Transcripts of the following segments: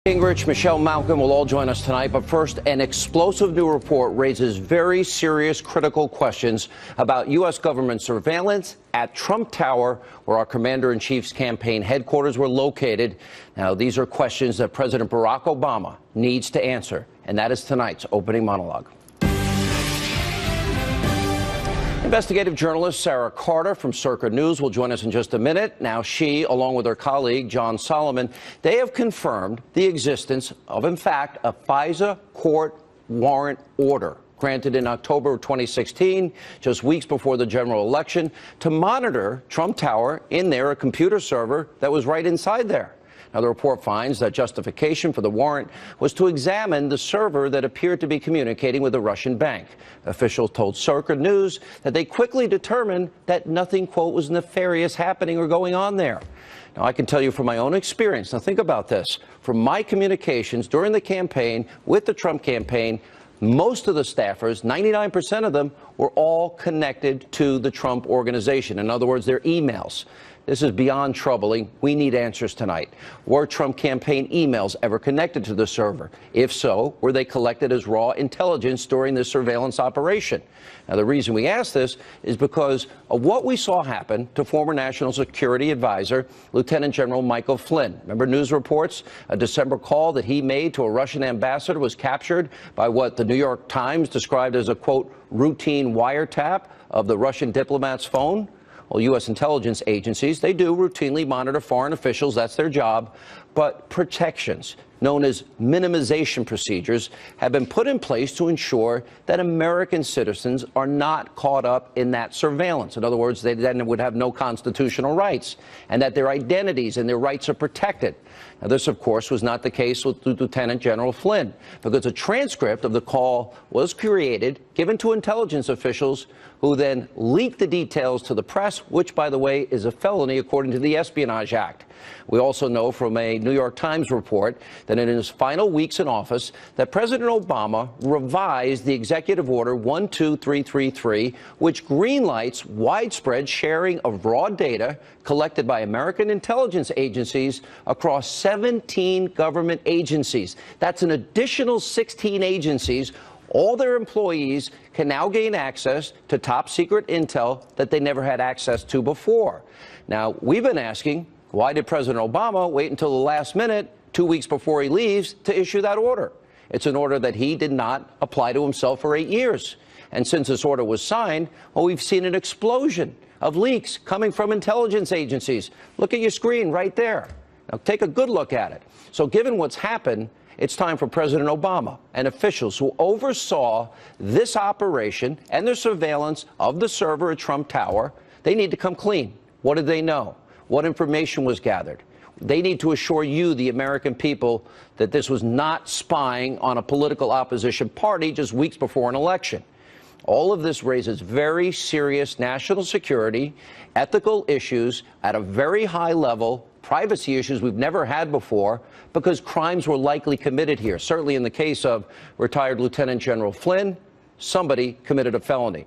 Gingrich, Michelle Malkin will all join us tonight. But first, an explosive new report raises very serious, critical questions about U.S. government surveillance at Trump Tower, where our commander-in-chief's campaign headquarters were located. Now, these are questions that President Barack Obama needs to answer, and that is tonight's opening monologue. Investigative journalist Sarah Carter from Circa News will join us in just a minute. Now, she, along with her colleague, John Solomon, they have confirmed the existence of, in fact, a FISA court warrant order granted in October of 2016, just weeks before the general election, to monitor Trump Tower in there, a computer server that was right inside there. Now, the report finds that justification for the warrant was to examine the server that appeared to be communicating with a Russian bank. Officials told Circa News that they quickly determined that nothing, quote, was nefarious happening or going on there. Now, I can tell you from my own experience, now think about this, from my communications during the campaign with the Trump campaign, most of the staffers, 99% of them, were all connected to the Trump organization. In other words, their emails. This is beyond troubling. We need answers tonight. Were Trump campaign emails ever connected to the server? If so, were they collected as raw intelligence during this surveillance operation? Now, the reason we ask this is because of what we saw happen to former National Security Advisor, Lieutenant General Michael Flynn. Remember news reports? A December call that he made to a Russian ambassador was captured by what the New York Times described as a, quote, routine wiretap of the Russian diplomat's phone. Well, U.S. intelligence agencies, they do routinely monitor foreign officials. That's their job. But protections, known as minimization procedures, have been put in place to ensure that American citizens are not caught up in that surveillance. In other words, they then would have no constitutional rights, and that their identities and their rights are protected. Now, this, of course, was not the case with Lieutenant General Flynn, because a transcript of the call was created, given to intelligence officials, who then leaked the details to the press, which, by the way, is a felony according to the Espionage Act. We also know from a New York Times report that in his final weeks in office, that President Obama revised the Executive Order 12333, which greenlights widespread sharing of raw data collected by American intelligence agencies across 17 government agencies. That's an additional 16 agencies. All their employees can now gain access to top secret intel that they never had access to before. Now, we've been asking, why did President Obama wait until the last minute, 2 weeks before he leaves, to issue that order? It's an order that he did not apply to himself for 8 years. And since this order was signed, well, we've seen an explosion of leaks coming from intelligence agencies. Look at your screen right there. Now, take a good look at it. So given what's happened, it's time for President Obama and officials who oversaw this operation and the surveillance of the server at Trump Tower, they need to come clean. What did they know? What information was gathered? They need to assure you, the American people, that this was not spying on a political opposition party just weeks before an election. All of this raises very serious national security, ethical issues at a very high level, privacy issues we've never had before, because crimes were likely committed here. Certainly in the case of retired Lieutenant General Flynn, somebody committed a felony.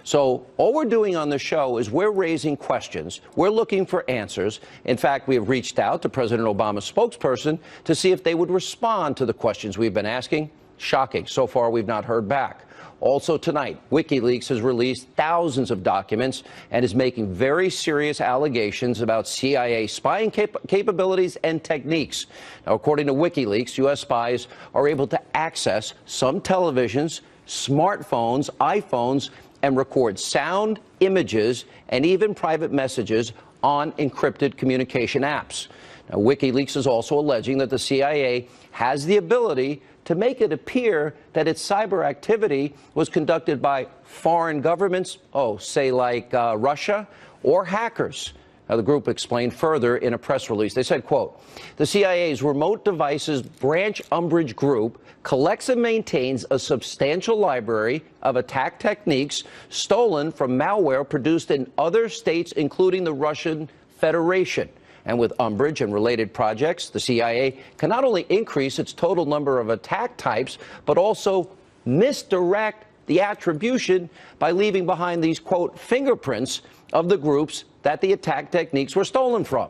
So all we're doing on the show is we're raising questions. We're looking for answers. In fact, we have reached out to President Obama's spokesperson to see if they would respond to the questions we've been asking. Shocking. So far, we've not heard back. Also tonight, WikiLeaks has released thousands of documents and is making very serious allegations about CIA spying capabilities and techniques. Now, according to WikiLeaks, U.S. spies are able to access some televisions, smartphones, iPhones, and record sound, images, and even private messages on encrypted communication apps. Now, WikiLeaks is also alleging that the CIA has the ability to make it appear that its cyber activity was conducted by foreign governments, say like Russia, or hackers. Now, the group explained further in a press release. They said, quote, the CIA's Remote Devices Branch Umbrage Group collects and maintains a substantial library of attack techniques stolen from malware produced in other states, including the Russian Federation. And with Umbrage and related projects, the CIA can not only increase its total number of attack types, but also misdirect the attribution by leaving behind these, quote, fingerprints of the groups that the attack techniques were stolen from.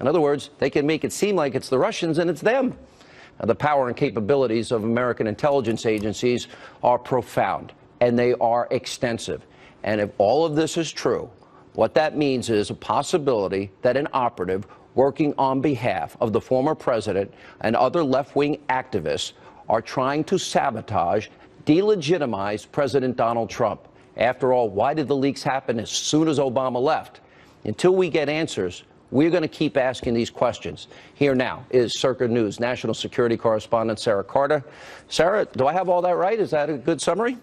In other words, they can make it seem like it's the Russians and it's them. The power and capabilities of American intelligence agencies are profound, and they are extensive. And if all of this is true, what that means is a possibility that an operative working on behalf of the former president and other left-wing activists are trying to sabotage, delegitimize President Donald Trump. After all, why did the leaks happen as soon as Obama left? Until we get answers, we're going to keep asking these questions. Here now is Circa News national security correspondent Sarah Carter. Sarah, do I have all that right? Is that a good summary?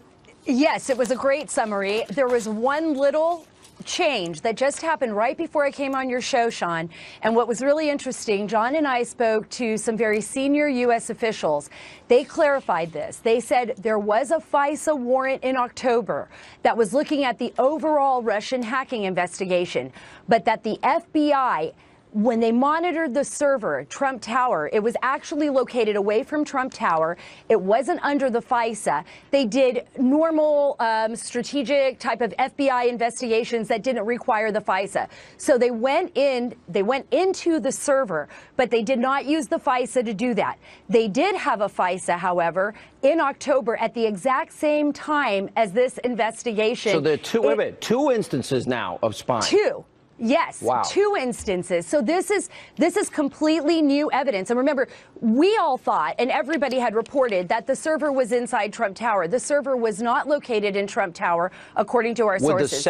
Yes, it was a great summary. There was one little change that just happened right before I came on your show, Sean. And what was really interesting, John and I spoke to some very senior U.S. officials. They clarified this. They said there was a FISA warrant in October that was looking at the overall Russian hacking investigation, but that the FBI, when they monitored the server, Trump Tower, it was actually located away from Trump Tower. It wasn't under the FISA. They did normal strategic type of FBI investigations that didn't require the FISA. So they went into the server, but they did not use the FISA to do that. They did have a FISA, however, in October at the exact same time as this investigation. So there are two instances now of spying. Two. Yes, wow. 2 instances. So this is completely new evidence. And remember, we all thought, and everybody had reported, that the server was inside Trump Tower. The server was not located in Trump Tower, according to our sources.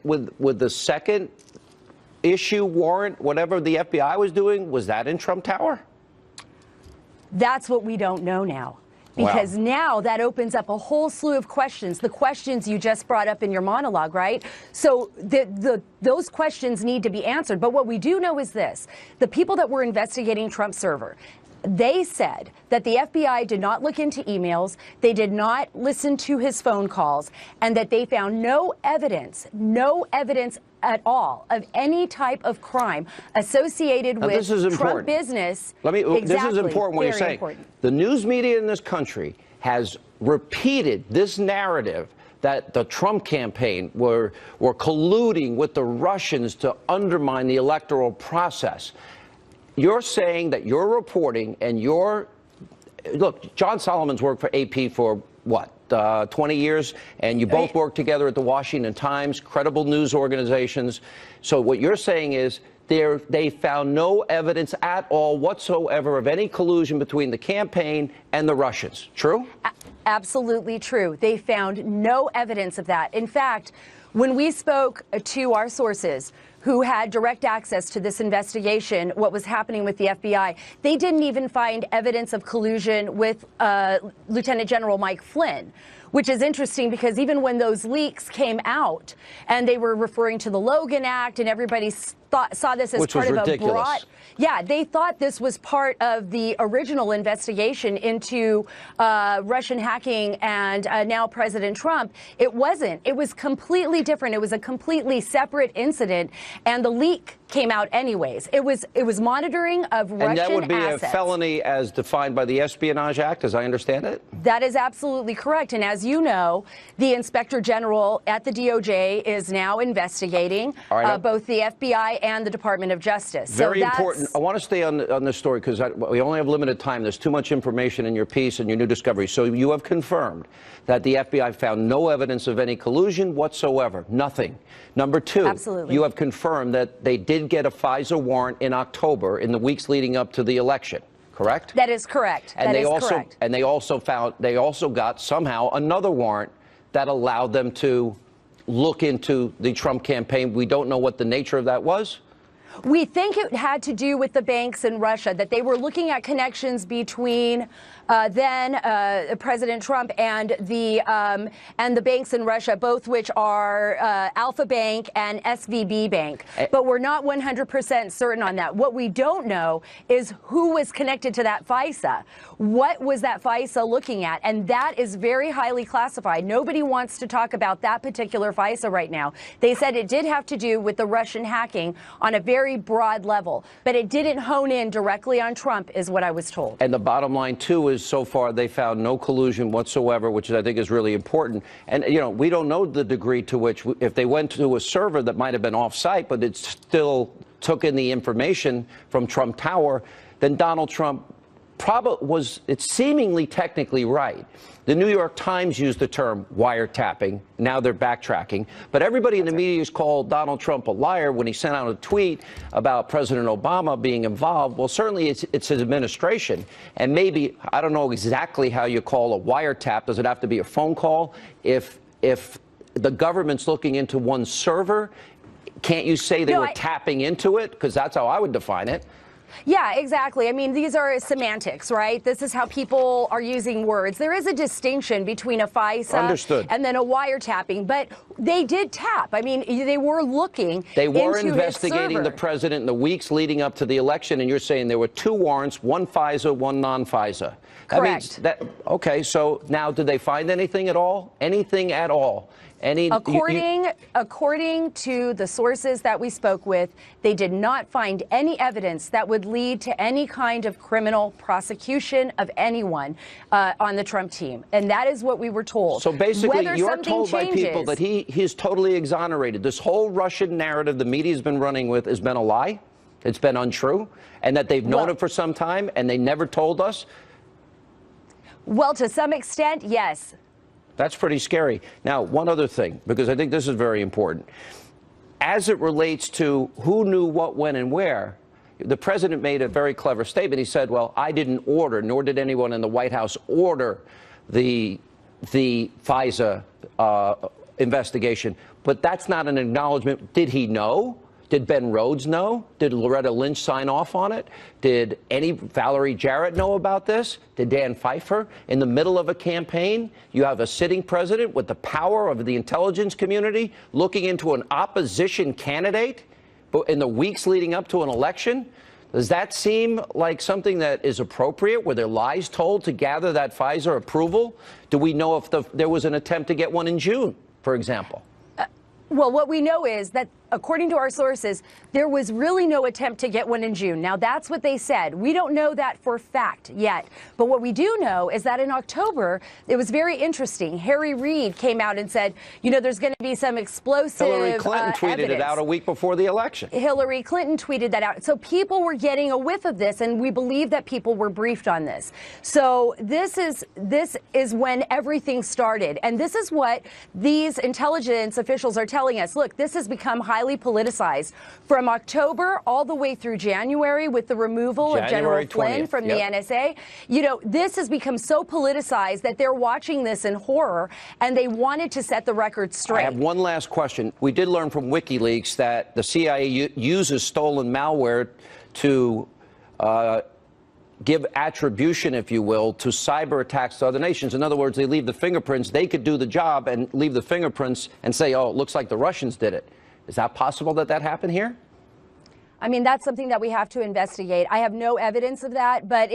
With the second issue warrant, whatever the FBI was doing, was that in Trump Tower? That's what we don't know now. Because now that opens up a whole slew of questions, the questions you just brought up in your monologue, right? So those questions need to be answered. But what we do know is this. The people that were investigating Trump's server, they said that the FBI did not look into emails, they did not listen to his phone calls, and that they found no evidence at all of any type of crime associated with Trump business. This is important what you're saying. The news media in this country has repeated this narrative that the Trump campaign were colluding with the Russians to undermine the electoral process. You're saying that you're reporting and look, John Solomon's worked for AP for what, 20 years, and you both worked together at the Washington Times, credible news organizations. So what you're saying is they found no evidence at all whatsoever of any collusion between the campaign and the Russians. True? Absolutely true. They found no evidence of that. In fact, when we spoke to our sources who had direct access to this investigation, what was happening with the FBI, they didn't even find evidence of collusion with Lieutenant General Mike Flynn, which is interesting because even when those leaks came out and they were referring to the Logan Act and everybody saw this as part of a broad... Yeah, they thought this was part of the original investigation into Russian hacking and now President Trump. It wasn't. It was completely different. It was a completely separate incident, and the leak came out anyways. It was monitoring of Russian assets. And that would be a felony as defined by the Espionage Act, as I understand it? That is absolutely correct. And as you know, the Inspector General at the DOJ is now investigating both the FBI and the Department of Justice. Very important. I want to stay on this story because we only have limited time. There's too much information in your piece and your new discovery. So you have confirmed that the FBI found no evidence of any collusion whatsoever. Nothing. Number two, absolutely, you have confirmed that they did get a FISA warrant in October in the weeks leading up to the election. Correct? That is correct. And they also got somehow another warrant that allowed them to look into the Trump campaign. We don't know what the nature of that was. We think it had to do with the banks in Russia, that they were looking at connections between President Trump and the banks in Russia, both which are Alpha Bank and SVB Bank. But we're not 100% certain on that. What we don't know is who was connected to that FISA. What was that FISA looking at? And that is very highly classified. Nobody wants to talk about that particular FISA right now. They said it did have to do with the Russian hacking on a very broad level, but it didn't hone in directly on Trump, is what I was told. And the bottom line, too, is so far they found no collusion whatsoever, which I think is really important. And, you know, we don't know the degree to which, if they went to a server that might have been off-site, but it still took in the information from Trump Tower, then Donald Trump it's seemingly technically right. The New York Times used the term wiretapping. Now they're backtracking. But everybody in the media has called Donald Trump a liar when he sent out a tweet about President Obama being involved. Well, certainly it's his administration. And maybe, I don't know exactly how you call a wiretap. Does it have to be a phone call? If the government's looking into one server, can't you say they were tapping into it? Because that's how I would define it. Yeah, exactly. I mean, these are semantics, right? This is how people are using words. There is a distinction between a FISA and then a wiretapping, but they did tap. I mean, they were looking. They were investigating the president in the weeks leading up to the election, and you're saying there were 2 warrants, one FISA, one non-FISA. Correct. Okay, so now did they find anything at all? Anything at all? According to the sources that we spoke with, they did not find any evidence that would lead to any kind of criminal prosecution of anyone on the Trump team. And that is what we were told. So basically, you're told by people that he's totally exonerated. This whole Russian narrative the media's been running with has been a lie. It's been untrue. And that they've known it for some time and they never told us. Well, to some extent, yes. That's pretty scary. Now, one other thing, because I think this is very important. As it relates to who knew what, when, and where, the president made a very clever statement. He said, well, I didn't order, nor did anyone in the White House order the FISA investigation. But that's not an acknowledgement. Did he know? Did Ben Rhodes know? Did Loretta Lynch sign off on it? Did Valerie Jarrett know about this? Did Dan Pfeiffer? In the middle of a campaign, you have a sitting president with the power of the intelligence community looking into an opposition candidate in the weeks leading up to an election. Does that seem like something that is appropriate? Were there lies told to gather that FISA approval? Do we know if there was an attempt to get one in June, for example? Well, what we know is that, according to our sources, there was really no attempt to get one in June. Now, that's what they said. We don't know that for fact yet. But what we do know is that in October, it was very interesting. Harry Reid came out and said, you know, there's going to be some explosive Hillary Clinton tweeted it out a week before the election. Hillary Clinton tweeted that out. So people were getting a whiff of this, and we believe that people were briefed on this. So this is when everything started. And this is what these intelligence officials are telling us. Look, this has become highly politicized from October all the way through January with the removal of General Flynn from the NSA. You know, this has become so politicized that they're watching this in horror, and they wanted to set the record straight. I have one last question. We did learn from WikiLeaks that the CIA uses stolen malware to give attribution, if you will, to cyber attacks to other nations. In other words, they leave the fingerprints. They could do the job and leave the fingerprints and say, oh, it looks like the Russians did it. Is that possible that that happened here? I mean, that's something that we have to investigate. I have no evidence of that, but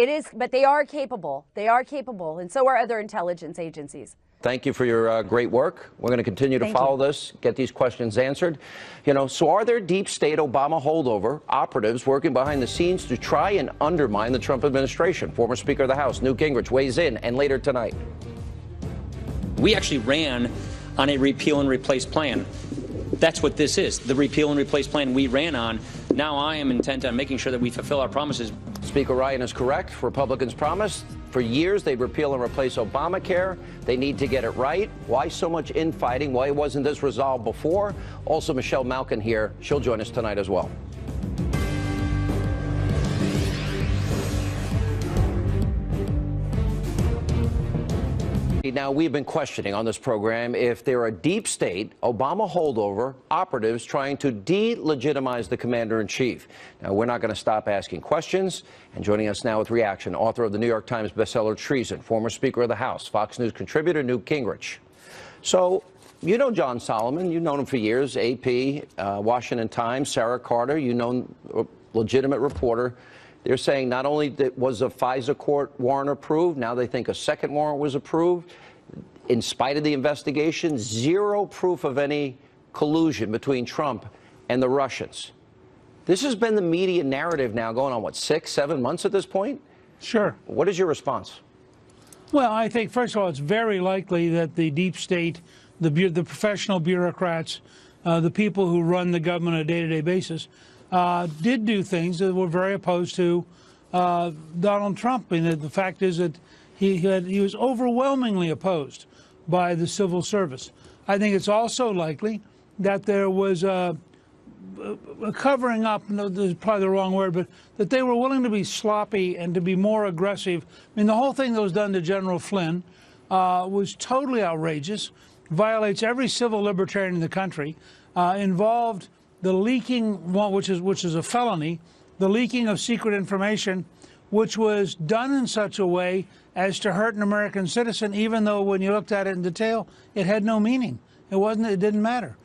they are capable. They are capable, and so are other intelligence agencies. Thank you for your great work. We're going to continue to follow this, get these questions answered. You know, so are there deep state Obama holdover operatives working behind the scenes to try and undermine the Trump administration? Former Speaker of the House, Newt Gingrich, weighs in, and later tonight. We actually ran on a repeal and replace plan. That's what this is, the repeal and replace plan we ran on. Now I am intent on making sure that we fulfill our promises. Speaker Ryan is correct. Republicans promised for years they'd repeal and replace Obamacare. They need to get it right. Why so much infighting? Why wasn't this resolved before? Also, Michelle Malkin here. She'll join us tonight as well. Now, we've been questioning on this program if there are deep state Obama holdover operatives trying to delegitimize the commander-in-chief. Now, we're not going to stop asking questions. And joining us now with reaction, author of the New York Times bestseller Treason, former Speaker of the House, Fox News contributor Newt Gingrich. So, you know John Solomon. You've known him for years, AP, Washington Times, Sarah Carter. You know, a legitimate reporter. They're saying not only that was a FISA court warrant approved, now they think a second warrant was approved. In spite of the investigation, zero proof of any collusion between Trump and the Russians. This has been the media narrative now going on, what, 6, 7 months at this point? Sure. What is your response? Well, I think, first of all, it's very likely that the deep state, the professional bureaucrats, the people who run the government on a day-to-day basis, did do things that were very opposed to Donald Trump. And the fact is that he was overwhelmingly opposed by the civil service. I think it's also likely that there was a covering up, no, this is probably the wrong word, but that they were willing to be sloppy and to be more aggressive. I mean, the whole thing that was done to General Flynn was totally outrageous, violates every civil libertarian in the country, involved the leaking, which is a felony, the leaking of secret information, which was done in such a way as to hurt an American citizen, even though when you looked at it in detail, it had no meaning. It didn't matter.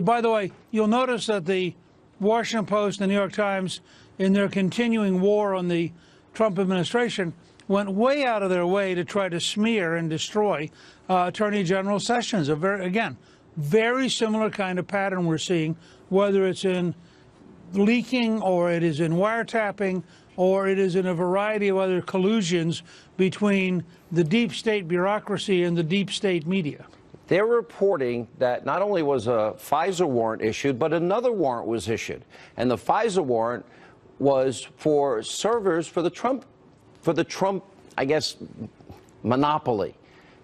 By the way, you'll notice that the Washington Post and the New York Times, in their continuing war on the Trump administration, went way out of their way to try to smear and destroy Attorney General Sessions. Very similar kind of pattern we're seeing, whether it's in leaking or it is in wiretapping or it is in a variety of other collusions between the deep state bureaucracy and the deep state media. They're reporting that not only was a FISA warrant issued, but another warrant was issued. And the FISA warrant was for servers for the Trump, I guess, monopoly.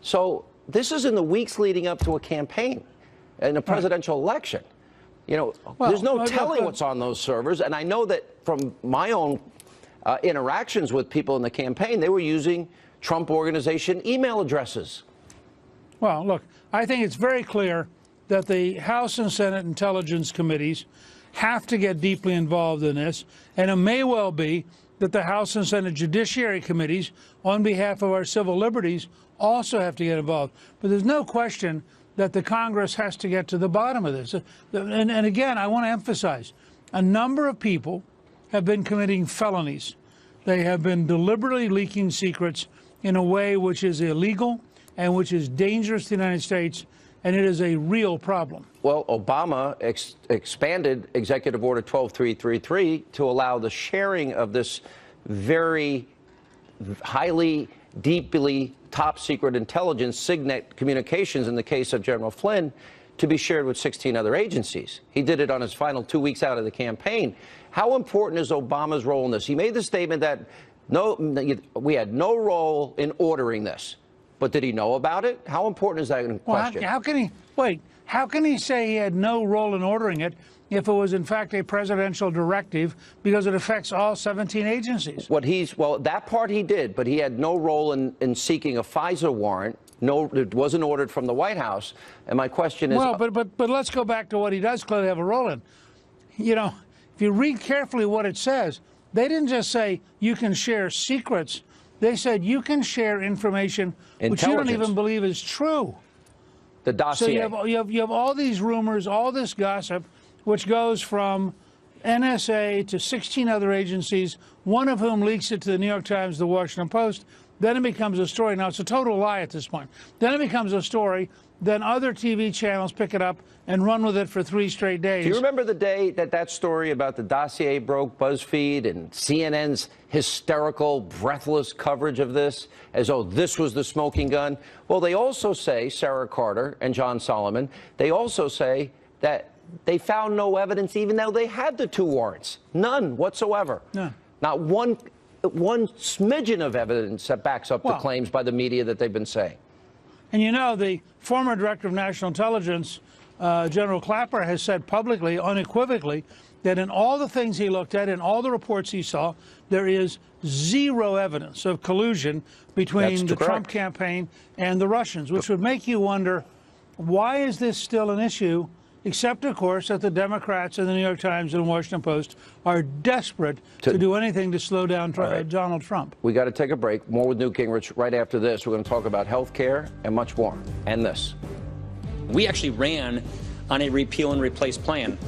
So this is in the weeks leading up to a campaign and a presidential election. You know, there's no telling what's on those servers. And I know that from my own interactions with people in the campaign, they were using Trump Organization email addresses. Well, look, I think it's very clear that the House and Senate Intelligence Committees have to get deeply involved in this, and it may well be that the House and Senate Judiciary Committees, on behalf of our civil liberties, also have to get involved. But there's no question that the Congress has to get to the bottom of this. And again, I want to emphasize, a number of people have been committing felonies. They have been deliberately leaking secrets in a way which is illegal and which is dangerous to the United States, and it is a real problem. Well, Obama expanded Executive Order 12333 to allow the sharing of this very highly, deeply top-secret intelligence, Signet communications in the case of General Flynn, to be shared with 16 other agencies. He did it on his final 2 weeks out of the campaign. How important is Obama's role in this? He made the statement that we had no role in ordering this. But did he know about it? How important is that in question? How can he say he had no role in ordering it if it was in fact a presidential directive because it affects all 17 agencies? Well, that part he did, but he had no role in seeking a FISA warrant. No, it wasn't ordered from the White House. And my question is... Well, but let's go back to what he does clearly have a role in. You know, if you read carefully what it says, they didn't just say you can share secrets. They said you can share information which you don't even believe is true. The dossier. So you have all these rumors, all this gossip, which goes from NSA to 16 other agencies, one of whom leaks it to the New York Times, the Washington Post. Then it becomes a story. Now, it's a total lie at this point. Then it becomes a story. Then other TV channels pick it up and run with it for 3 straight days. Do you remember the day that story about the dossier broke, BuzzFeed and CNN's hysterical, breathless coverage of this, as though this was the smoking gun? Well, they also say, Sarah Carter and John Solomon, they also say that they found no evidence even though they had the 2 warrants. None whatsoever. No. Not one smidgen of evidence that backs up the claims by the media that they've been saying. And you know, the former director of national intelligence, General Clapper, has said publicly, unequivocally, that in all the things he looked at, in all the reports he saw, there is zero evidence of collusion between the Trump campaign and the Russians, which would make you wonder, why is this still an issue? Except, of course, that the Democrats and the New York Times and the Washington Post are desperate to do anything to slow down Donald Trump. We got to take a break. More with Newt Gingrich right after this. We're going to talk about health care and much more. And this. We actually ran on a repeal and replace plan.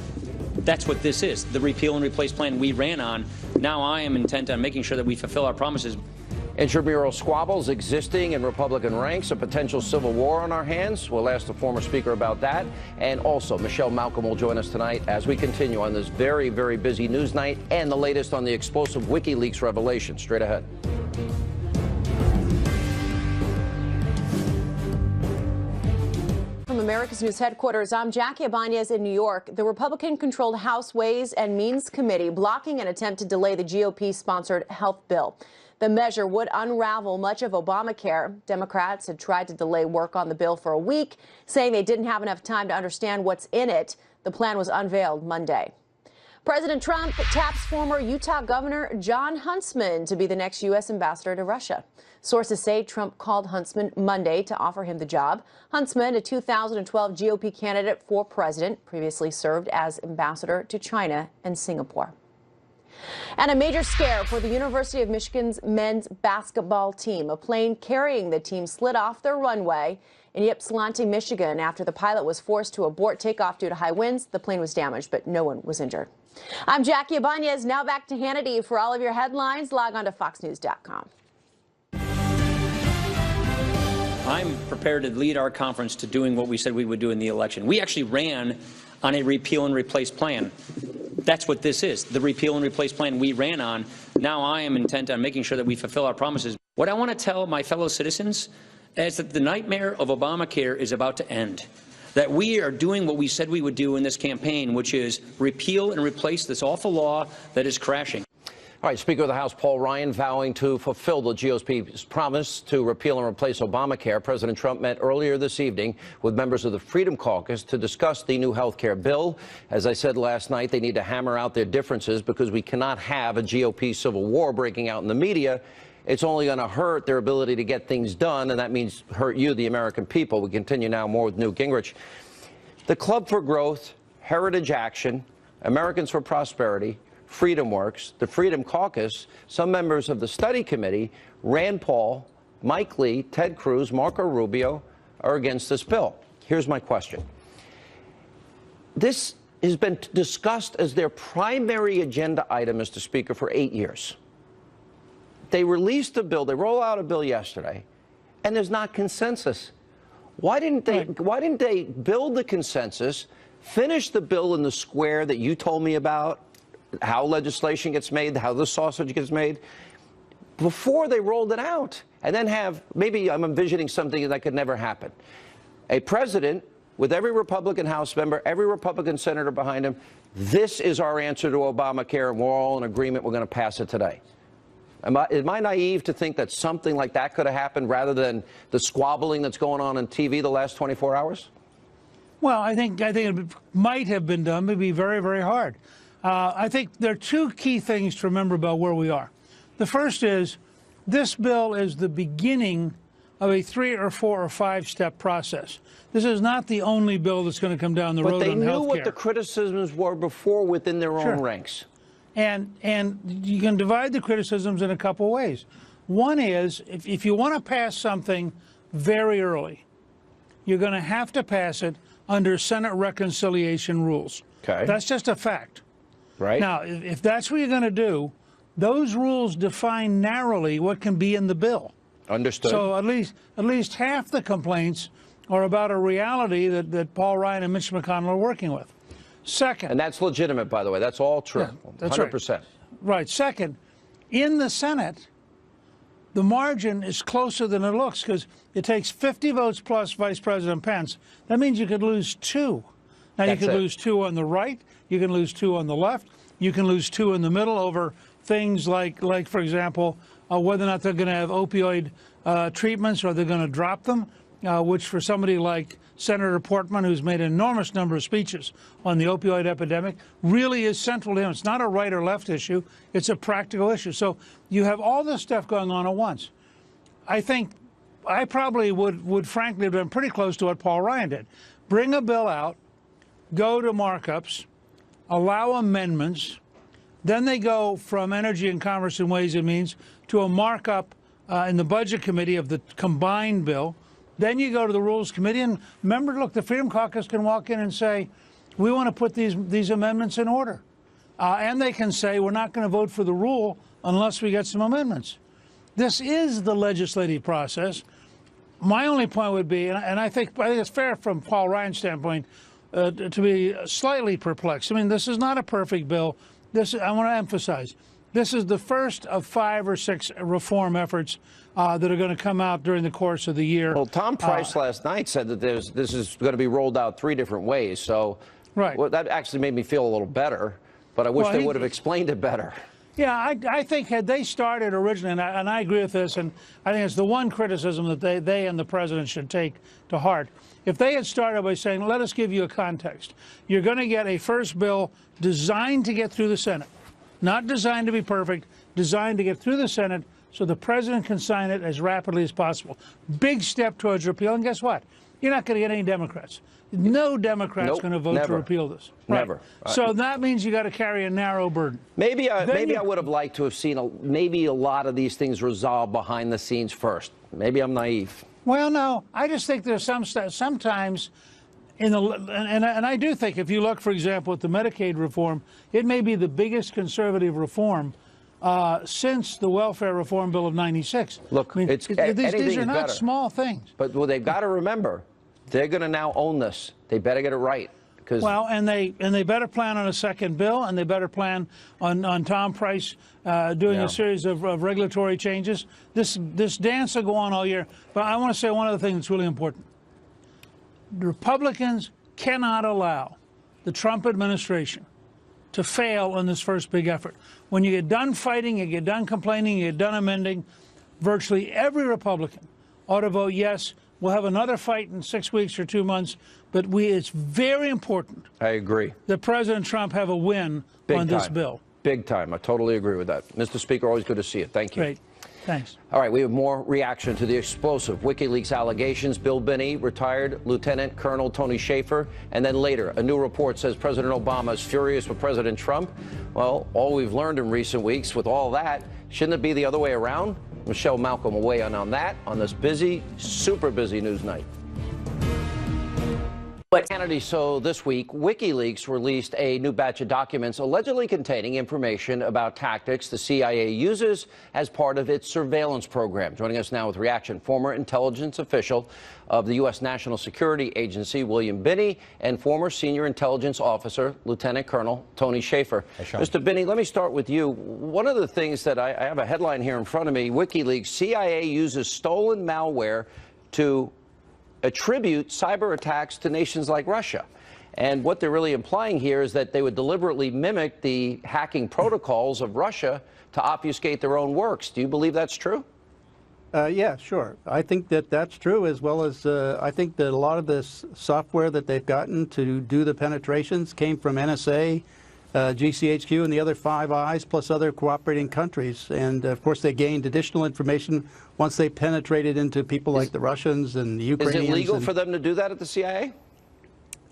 That's what this is. The repeal and replace plan we ran on. Now I am intent on making sure that we fulfill our promises. Intramural squabbles existing in Republican ranks, a potential civil war on our hands. We'll ask the former speaker about that. And also, Michelle Malcolm will join us tonight as we continue on this very, very busy news night and the latest on the explosive WikiLeaks revelation. Straight ahead. From America's News headquarters, I'm Jackie Ibanez in New York. The Republican-controlled House Ways and Means Committee blocking an attempt to delay the GOP-sponsored health bill. The measure would unravel much of Obamacare. Democrats had tried to delay work on the bill for a week, saying they didn't have enough time to understand what's in it. The plan was unveiled Monday. President Trump taps former Utah Governor Jon Huntsman to be the next U.S. ambassador to Russia. Sources say Trump called Huntsman Monday to offer him the job. Huntsman, a 2012 GOP candidate for president, previously served as ambassador to China and Singapore. And a major scare for the University of Michigan's men's basketball team. A plane carrying the team slid off their runway in Ypsilanti, Michigan. After the pilot was forced to abort takeoff due to high winds, the plane was damaged, but no one was injured. I'm Jackie Ibanez. Now back to Hannity. For all of your headlines, log on to foxnews.com. I'm prepared to lead our conference to doing what we said we would do in the election. We actually ran on a repeal and replace plan. That's what this is, the repeal and replace plan we ran on. Now I am intent on making sure that we fulfill our promises. What I want to tell my fellow citizens is that the nightmare of Obamacare is about to end. That we are doing what we said we would do in this campaign, which is repeal and replace this awful law that is crashing. All right, Speaker of the House Paul Ryan vowing to fulfill the GOP's promise to repeal and replace Obamacare. President Trump met earlier this evening with members of the Freedom Caucus to discuss the new health care bill. As I said last night, they need to hammer out their differences because we cannot have a GOP civil war breaking out in the media. It's only going to hurt their ability to get things done, and that means hurt you, the American people. We continue now more with Newt Gingrich. The Club for Growth, Heritage Action, Americans for Prosperity, Freedom Works, the Freedom Caucus, some members of the study committee, Rand Paul, Mike Lee, Ted Cruz, Marco Rubio, are against this bill. Here's my question. This has been discussed as their primary agenda item, Mr. Speaker, for 8 years. They released a bill, they roll out a bill yesterday, and there's not consensus. Why didn't they build the consensus, finish the bill in the square that you told me about, how legislation gets made, how the sausage gets made, before they rolled it out, and then have, maybe I'm envisioning something that could never happen. A president with every Republican House member, every Republican senator behind him, this is our answer to Obamacare, and we're all in agreement, we're going to pass it today. Am I naive to think that something like that could have happened rather than the squabbling that's going on TV the last 24 hours? Well, I think it might have been done, but it'd be very, very hard. I think there are two key things to remember about where we are. The first is this bill is the beginning of a 3 or 4 or 5 step process. This is not the only bill that's going to come down the road on health care. But they knew what the criticisms were before within their own ranks. And you can divide the criticisms in a couple ways. One is, if you want to pass something very early, you're going to have to pass it under Senate reconciliation rules. Okay. That's just a fact. Right. Now, if that's what you're going to do, those rules define narrowly what can be in the bill. Understood. So at least half the complaints are about a reality that Paul Ryan and Mitch McConnell are working with. Second. And that's legitimate, by the way. That's all true. Yeah, that's 100%. Right. Second, in the Senate, the margin is closer than it looks because it takes 50 votes plus Vice President Pence. That means you could lose 2. Now, you could lose 2 on the right. You can lose 2 on the left. You can lose 2 in the middle over things like for example, whether or not they're going to have opioid treatments or they're going to drop them, which for somebody like Senator Portman, who's made an enormous number of speeches on the opioid epidemic, really is central to him. It's not a right or left issue. It's a practical issue. So you have all this stuff going on at once. I think I probably would frankly have been pretty close to what Paul Ryan did. Bring a bill out, go to markups, allow amendments, then they go from Energy and Commerce and Ways and Means to a markup in the Budget Committee of the combined bill. Then you go to the Rules Committee, and remember, look, the Freedom Caucus can walk in and say, we want to put these amendments in order. And they can say, we're not going to vote for the rule unless we get some amendments. This is the legislative process. My only point would be, and I think it's fair from Paul Ryan's standpoint, to be slightly perplexed. I mean, this is not a perfect bill. I want to emphasize, This is the first of 5 or 6 reform efforts that are going to come out during the course of the year. Well, Tom Price last night said that this is going to be rolled out 3 different ways. So right. Well, that actually made me feel a little better, but I wish they would have explained it better. Yeah, I think had they started originally, and I agree with this, and I think it's the one criticism that they and the president should take to heart. If they had started by saying, let us give you a context. You're going to get a first bill designed to get through the Senate, not designed to be perfect, designed to get through the Senate so the president can sign it as rapidly as possible. Big step towards repeal, and guess what? You're not going to get any Democrats. No Democrat's going to vote to repeal this. Right. Never. So that means you got to carry a narrow burden. Maybe I would have liked to have seen maybe a lot of these things resolved behind the scenes first. Maybe I'm naive. Well, no, I just think there's sometimes in the and I do think if you look, for example, at the Medicaid reform, it may be the biggest conservative reform since the welfare reform bill of '96. Look, I mean, these are not better. small things. But well, they've got to remember, they're going to now own this. They better get it right. Well, and they better plan on a second bill, and they better plan on Tom Price doing a series of regulatory changes. This dance will go on all year. But I want to say one other thing that's really important. The Republicans cannot allow the Trump administration to fail on this first big effort. When you get done fighting, you get done complaining, you get done amending, virtually every Republican ought to vote yes. We'll have another fight in 6 weeks or 2 months, but it's very important. I agree. That President Trump have a win on this bill. Big time. I totally agree with that. Mr. Speaker, always good to see you. Thank you. Great. Thanks. All right, we have more reaction to the explosive WikiLeaks allegations. Bill Binney, retired Lieutenant Colonel Tony Shaffer, and then later, a new report says President Obama is furious with President Trump. Well, all we've learned in recent weeks with all that, shouldn't it be the other way around? Michelle Malcolm will weigh in on that on this busy, super busy news night. So this week, WikiLeaks released a new batch of documents allegedly containing information about tactics the CIA uses as part of its surveillance program. Joining us now with reaction, former intelligence official of the U.S. National Security Agency, William Binney, and former senior intelligence officer, Lieutenant Colonel Tony Shaffer. Mr. Binney, let me start with you. One of the things that I have a headline here in front of me, WikiLeaks, CIA uses stolen malware to attribute cyber attacks to nations like Russia. And what they're really implying here is that they would deliberately mimic the hacking protocols of Russia to obfuscate their own works. Do you believe that's true? Yeah, sure. I think that that's true, as well as I think that a lot of this software that they've gotten to do the penetrations came from NSA, GCHQ, and the other Five Eyes, plus other cooperating countries. And, of course, they gained additional information once they penetrated into people like the Russians and the Ukrainians. Is it legal for them to do that at the CIA?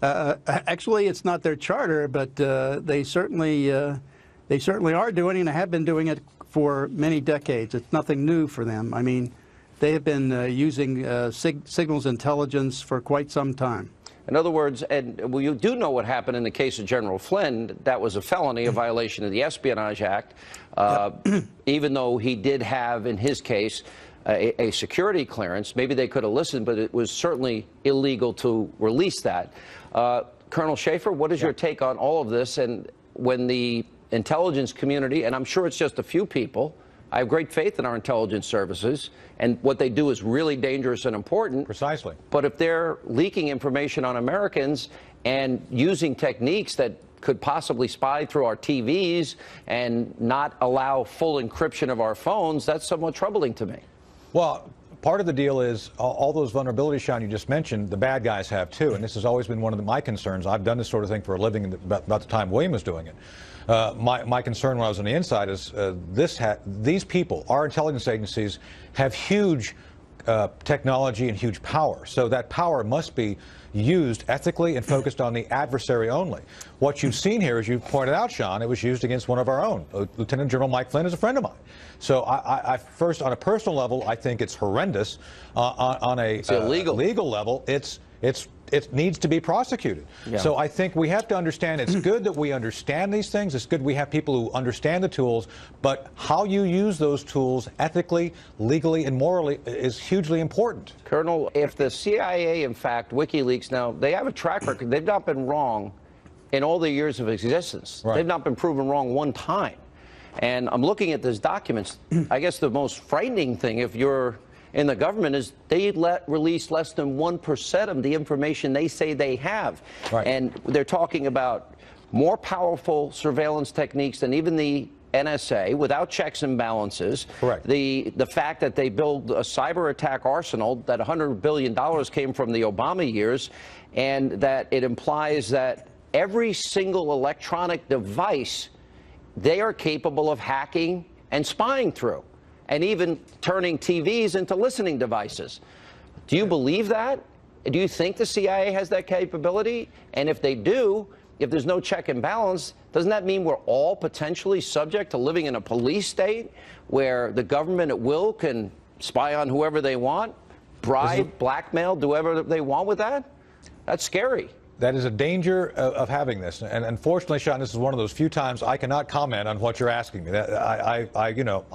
Actually, it's not their charter, but they certainly are doing it and have been doing it for many decades. It's nothing new for them. I mean, they have been using signals intelligence for quite some time. In other words, and well, you do know what happened in the case of General Flynn. That was a felony, a violation of the Espionage Act, even though he did have, in his case, a security clearance. Maybe they could have listened, but it was certainly illegal to release that. Colonel Shaffer, what is your take on all of this? And when the intelligence community, and I'm sure it's just a few people, I have great faith in our intelligence services, and what they do is really dangerous and important. Precisely. But if they're leaking information on Americans and using techniques that could possibly spy through our TVs and not allow full encryption of our phones, that's somewhat troubling to me. Well, part of the deal is all those vulnerabilities, Sean, you just mentioned, the bad guys have too, and this has always been one of my concerns. I've done this sort of thing for a living about the time William was doing it. My concern when I was on the inside is these people, our intelligence agencies, have huge technology and huge power. So that power must be used ethically and focused on the adversary only. What you've seen here, as you pointed out, Sean, it was used against one of our own. Lieutenant General Mike Flynn is a friend of mine. So I first, on a personal level, I think it's horrendous. On a legal level, it needs to be prosecuted. Yeah. So I think we have to understand it's good that we understand these things. It's good we have people who understand the tools, but how you use those tools ethically, legally, and morally is hugely important. Colonel, if the CIA, in fact, WikiLeaks, now, they have a track record. They've not been wrong in all the years of existence. Right. They've not been proven wrong one time. And I'm looking at these documents. I guess the most frightening thing, if you're in the government, is they release less than 1% of the information they say they have. Right. And they're talking about more powerful surveillance techniques than even the NSA, without checks and balances. Correct. The fact that they build a cyber attack arsenal, that $100 billion came from the Obama years, and that it implies that every single electronic device they are capable of hacking and spying through, and even turning TVs into listening devices. Do you believe that? Do you think the CIA has that capability? And if they do, if there's no check and balance, doesn't that mean we're all potentially subject to living in a police state where the government at will can spy on whoever they want, bribe, blackmail, do whatever they want with that? That's scary. That is a danger of having this, and unfortunately, Sean, this is one of those few times I cannot comment on what you're asking me. I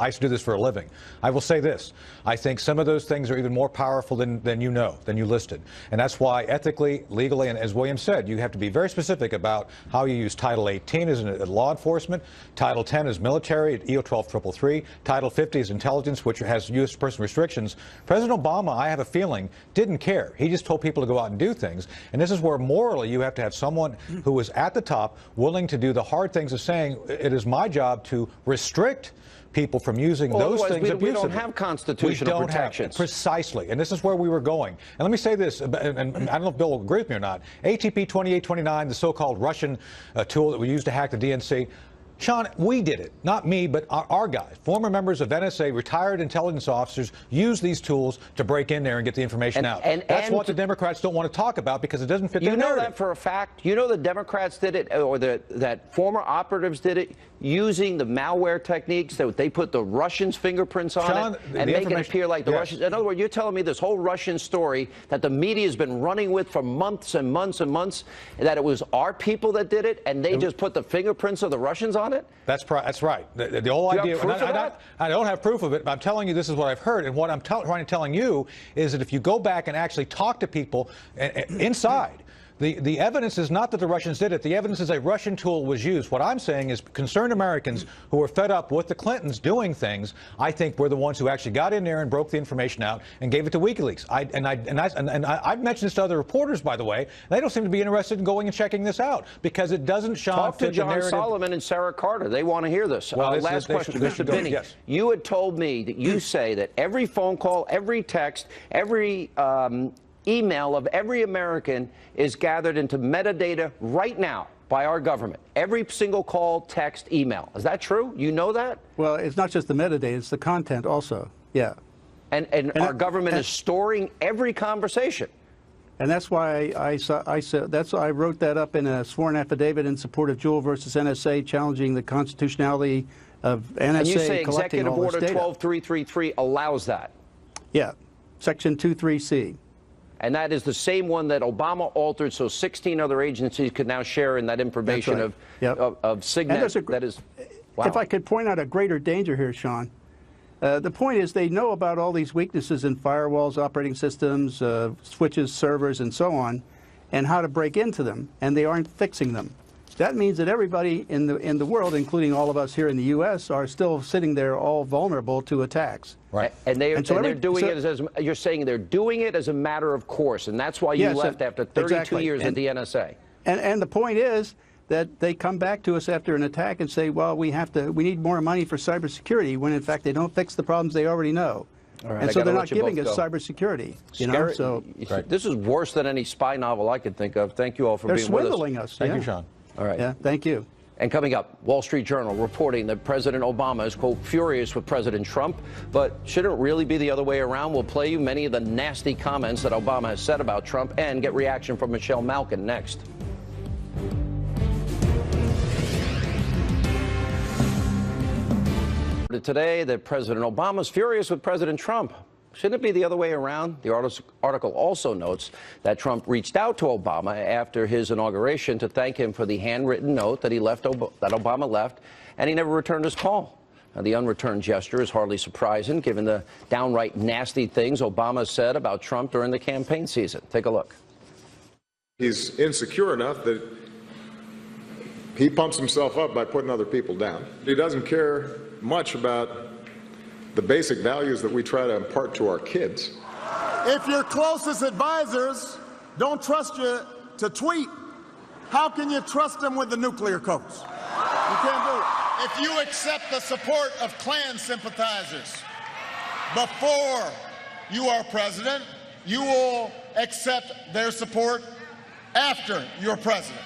used to do this for a living. I will say this: I think some of those things are even more powerful than you listed, and that's why ethically, legally, and as William said, you have to be very specific about how you use Title 18 as law enforcement, Title 10 as military, EO 12333, Title 50 is intelligence, which has U.S. person restrictions. President Obama, I have a feeling, didn't care. He just told people to go out and do things, and this is where morally you have to have someone who is at the top willing to do the hard things of saying it is my job to restrict people from using those things abusively. We don't have constitutional protections. Precisely. And this is where we were going. And let me say this, and I don't know if Bill will agree with me or not. ATP 2829, the so-called Russian tool that we used to hack the DNC, Sean, we did it. Not me, but our guys. Former members of NSA, retired intelligence officers, use these tools to break in there and get the information out. That's what the Democrats don't want to talk about because it doesn't fit their narrative. You know that for a fact? You know the Democrats did it, or that former operatives did it, using the malware techniques that they put the Russians' fingerprints on it and make it appear like the Russians. In other words, you're telling me this whole Russian story that the media has been running with for months and months and months, that it was our people that did it and they just put the fingerprints of the Russians on it? That's right. The whole idea. I don't have proof of it, but I'm telling you this is what I've heard. And what I'm trying to telling you is that if you go back and actually talk to people inside, the evidence is not that the Russians did it. The evidence is a Russian tool was used. What I'm saying is concerned Americans who are fed up with the Clintons doing things, I think we're the ones who actually got in there and broke the information out and gave it to WikiLeaks. I've mentioned this to other reporters, by the way. They don't seem to be interested in going and checking this out because it doesn't fit the narrative. Talk to John Solomon and Sarah Carter. They want to hear this. Well, last question, Mr. Binney. Yes. You had told me that you say that every phone call, every text, every email of every American is gathered into metadata right now by our government. Every single call, text, email. Is that true? You know that? Well, it's not just the metadata, it's the content also. Yeah. And our government is storing every conversation. And that's why I wrote that up in a sworn affidavit in support of Jewell versus NSA, challenging the constitutionality of NSA and you say collecting Executive all this Order data. 12333 allows that? Yeah. Section 23C. And that is the same one that Obama altered so 16 other agencies could now share in that information of SIGNET. That is, wow. If I could point out a greater danger here, Sean, the point is they know about all these weaknesses in firewalls, operating systems, switches, servers, and so on, and how to break into them, and they aren't fixing them. That means that everybody in the world, including all of us here in the U.S., are still sitting there all vulnerable to attacks. Right. And they're doing it as you're saying they're doing it as a matter of course, and that's why you left after 32 years at the NSA. And the point is that they come back to us after an attack and say, well, we need more money for cybersecurity, when in fact they don't fix the problems they already know. All right, and so they're not giving us cybersecurity. So this is worse than any spy novel I could think of. Thank you all for being with us. They're swindling us. Thank you, Sean. All right. Yeah, thank you. And coming up, Wall Street Journal reporting that President Obama is, quote, furious with President Trump, but shouldn't really be the other way around. We'll play you many of the nasty comments that Obama has said about Trump and get reaction from Michelle Malkin next. Today that President Obama is furious with President Trump. Shouldn't it be the other way around? The article also notes that Trump reached out to Obama after his inauguration to thank him for the handwritten note that that Obama left, and he never returned his call. Now, the unreturned gesture is hardly surprising, given the downright nasty things Obama said about Trump during the campaign season. Take a look. He's insecure enough that He pumps himself up by putting other people down. He doesn't care much about the basic values that we try to impart to our kids. If your closest advisors don't trust you to tweet, how can you trust them with the nuclear codes? You can't do it. If you accept the support of Klan sympathizers before you are president, you will accept their support after you're president.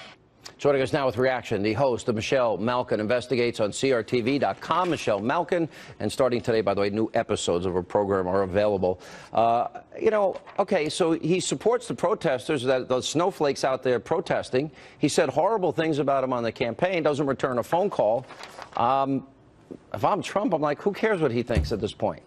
Joining us now with reaction, the host of Michelle Malkin Investigates on CRTV.com. Michelle Malkin, and starting today, by the way, new episodes of her program are available. Okay, so he supports the protesters, the snowflakes out there protesting. He said horrible things about him on the campaign, doesn't return a phone call. If I'm Trump, I'm like, who cares what he thinks at this point?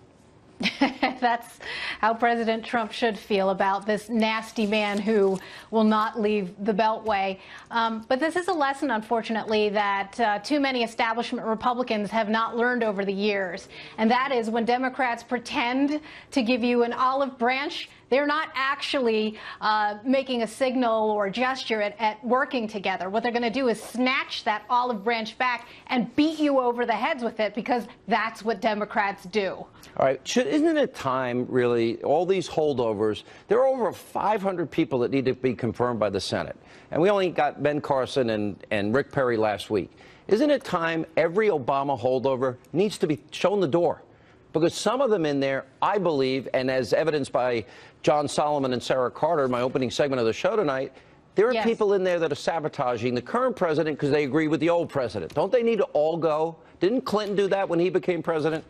That's how President Trump should feel about this nasty man who will not leave the Beltway. But this is a lesson, unfortunately, that too many establishment Republicans have not learned over the years. And that is when Democrats pretend to give you an olive branch, they're not actually making a signal or gesture at working together. What they're going to do is snatch that olive branch back and beat you over the heads with it, because that's what Democrats do. All right. Isn't it time, really, all these holdovers, there are over 500 people that need to be confirmed by the Senate. And we only got Ben Carson and Rick Perry last week. Isn't it time every Obama holdover needs to be shown the door? Because some of them in there, I believe, and as evidenced by John Solomon and Sarah Carter in my opening segment of the show tonight, there are people in there that are sabotaging the current president because they agree with the old president. Don't they need to all go? Didn't Clinton do that when he became president?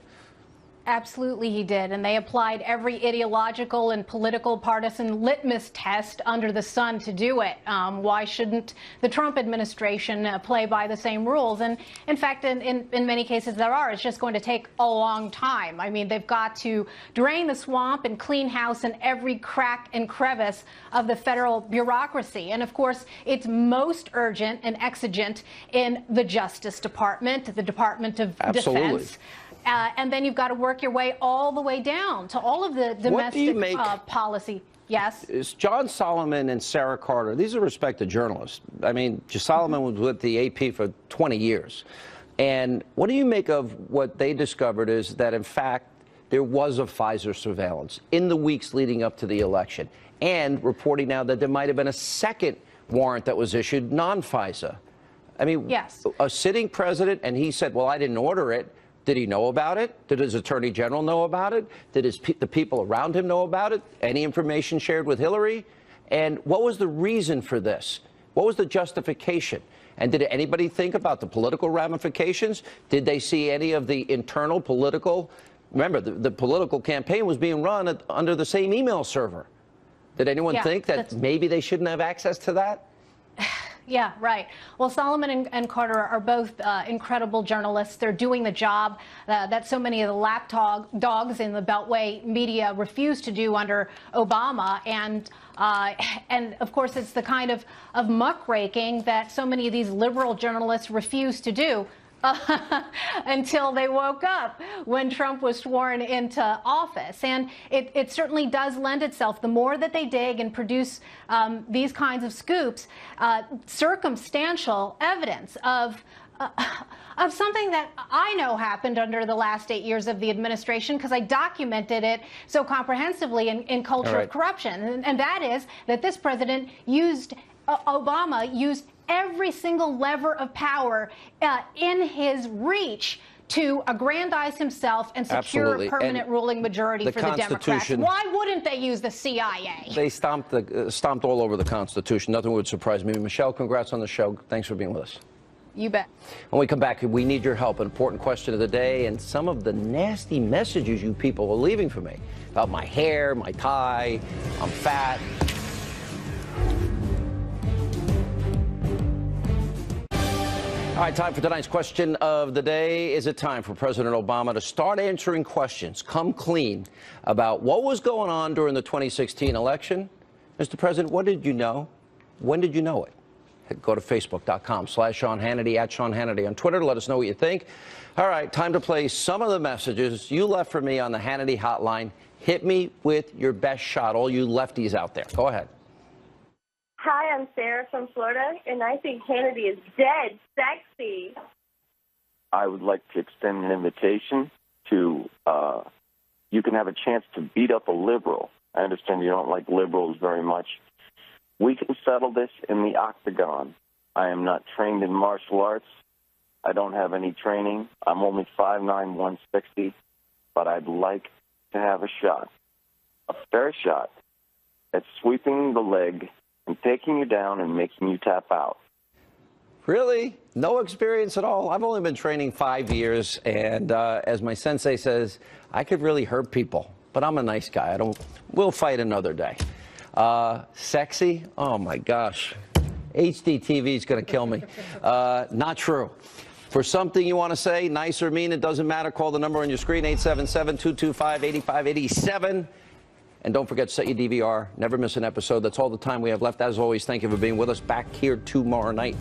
Absolutely he did, and they applied every ideological and political partisan litmus test under the sun to do it. Why shouldn't the Trump administration play by the same rules? And in fact, in many cases there are. It's just going to take a long time. I mean, they've got to drain the swamp and clean house in every crack and crevice of the federal bureaucracy. And of course, it's most urgent and exigent in the Justice Department, the Department of Defense. And then you've got to work your way all the way down to all of the domestic policy. Yes? Is John Solomon and Sarah Carter, these are respected journalists. I mean, Solomon was with the AP for 20 years. And what do you make of what they discovered is that, in fact, there was a Pfizer surveillance in the weeks leading up to the election, and reporting now that there might have been a second warrant that was issued, non-Pfizer. I mean, a sitting president, and he said, well, I didn't order it. Did he know about it? Did his attorney general know about it? Did the people around him know about it? Any information shared with Hillary? And what was the reason for this? What was the justification? And did anybody think about the political ramifications? Did they see any of the internal political? Remember, the political campaign was being run under the same email server. Did anyone think that maybe they shouldn't have access to that? Yeah, right. Well, Solomon and Carter are both incredible journalists. They're doing the job that so many of the lapdog dogs in the Beltway media refused to do under Obama. And of course, it's the kind of muckraking that so many of these liberal journalists refuse to do. Until they woke up when Trump was sworn into office. And it certainly does lend itself, the more that they dig and produce these kinds of scoops, circumstantial evidence of something that I know happened under the last 8 years of the administration, because I documented it so comprehensively in Culture of Corruption. And that is that this president Obama used every single lever of power in his reach to aggrandize himself and secure a permanent ruling majority for the Democrats. Why wouldn't they use the CIA? They stomped all over the Constitution. Nothing would surprise me. Michelle, congrats on the show. Thanks for being with us. You bet. When we come back, we need your help. An important question of the day and some of the nasty messages you people are leaving for me about my hair, my tie, I'm fat. All right, time for tonight's question of the day. Is it time for President Obama to start answering questions, come clean about what was going on during the 2016 election? Mr. President, what did you know? When did you know it? Go to Facebook.com/Sean Hannity, @Sean Hannity on Twitter. Let us know what you think. All right, time to play some of the messages you left for me on the Hannity hotline. Hit me with your best shot, all you lefties out there. Go ahead. Hi, I'm Sarah from Florida, and I think Hannity is dead sexy. I would like to extend an invitation to, you can have a chance to beat up a liberal. I understand you don't like liberals very much. We can settle this in the octagon. I am not trained in martial arts. I don't have any training. I'm only 5'9", 160, but I'd like to have a shot, a fair shot, at sweeping the leg and taking you down and making you tap out. Really? No experience at all? I've only been training 5 years, and as my sensei says, I could really hurt people. But I'm a nice guy. We'll fight another day. Sexy? Oh, my gosh. HD TV is going to kill me. Not true. For something you want to say, nice or mean, it doesn't matter. Call the number on your screen, 877-225-8587. And don't forget to set your DVR. Never miss an episode. That's all the time we have left. As always, thank you for being with us. Back here tomorrow night.